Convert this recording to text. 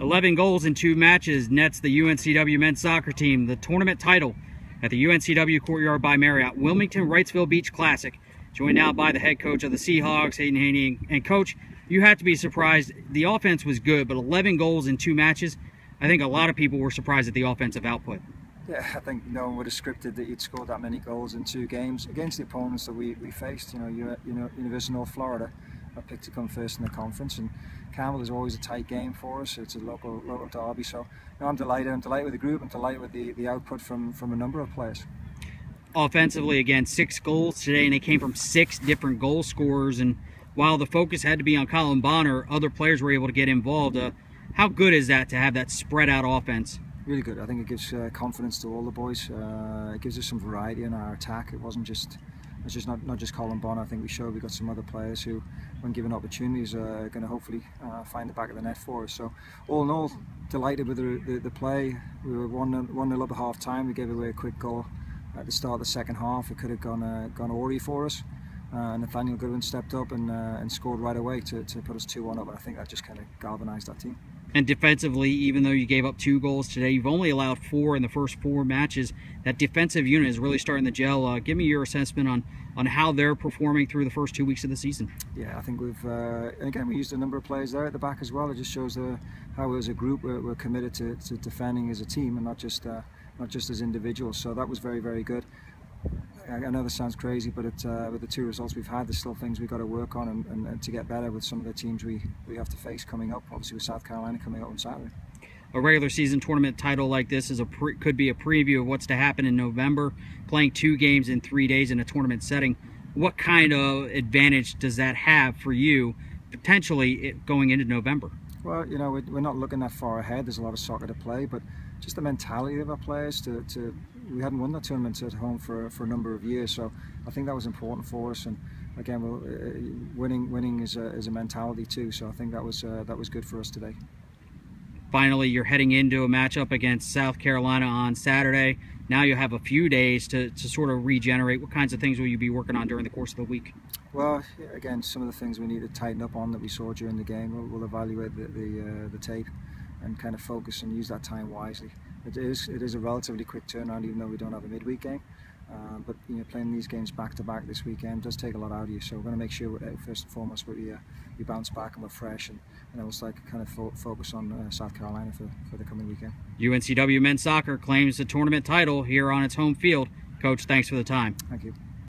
11 goals in 2 matches nets the UNCW men's soccer team the tournament title at the UNCW Courtyard by Marriott Wilmington Wrightsville Beach Classic. Joined now by the head coach of the Seahawks, Aidan Heaney. And coach, you have to be surprised. The offense was good, but 11 goals in 2 matches, I think a lot of people were surprised at the offensive output. Yeah, I think no one would have scripted that you'd score that many goals in 2 games against the opponents that we faced. University of North Florida are picked to come first in the conference, and Campbell is always a tight game for us. It's a local derby, so I'm delighted. I'm delighted with the group. I'm delighted with the output from a number of players. Offensively, again, 6 goals today, and they came from 6 different goal scorers. And while the focus had to be on Colin Bonner, other players were able to get involved. How good is that to have that spread out offense? Really good. I think it gives confidence to all the boys. It gives us some variety in our attack. It's not just Colin Bonner. I think we showed we've got some other players who, when given opportunities, are going to hopefully find the back of the net for us. So all in all, delighted with the play. We were 1-0 up at half time. We gave away a quick goal at the start of the second half. It could have gone Ori for us. Nathaniel Goodwin stepped up and scored right away to put us 2-1 up. And I think that just kind of galvanised that team. And defensively, even though you gave up 2 goals today, you've only allowed 4 in the first 4 matches. That defensive unit is really starting to gel. Give me your assessment on how they're performing through the first 2 weeks of the season. Yeah, I think again, we used a number of players there at the back as well. It just shows how as a group we're committed to defending as a team and not just as individuals. So that was very, very good. I know this sounds crazy, but with the 2 results we've had, there's still things we've got to work on and to get better with some of the teams we have to face coming up. Obviously with South Carolina coming up on Saturday. A regular season tournament title like this is could be a preview of what's to happen in November. Playing 2 games in 3 days in a tournament setting, what kind of advantage does that have for you, potentially going into November? Well, we're not looking that far ahead. There's a lot of soccer to play, but just the mentality of our players we hadn't won that tournament at home for a number of years, so I think that was important for us. And again, winning is a mentality too. So I think that was good for us today. Finally, you're heading into a matchup against South Carolina on Saturday. Now you'll have a few days to sort of regenerate. What kinds of things will you be working on during the course of the week? Well, again, some of the things we need to tighten up on that we saw during the game. We'll evaluate the tape and kind of focus and use that time wisely. It is a relatively quick turnaround, even though we don't have a midweek game. But playing these games back to back this weekend does take a lot out of you. So we're going to make sure first and foremost we bounce back and we're fresh, and also kind of focus on South Carolina for the coming weekend. UNCW men's soccer claims the tournament title here on its home field. Coach, thanks for the time. Thank you.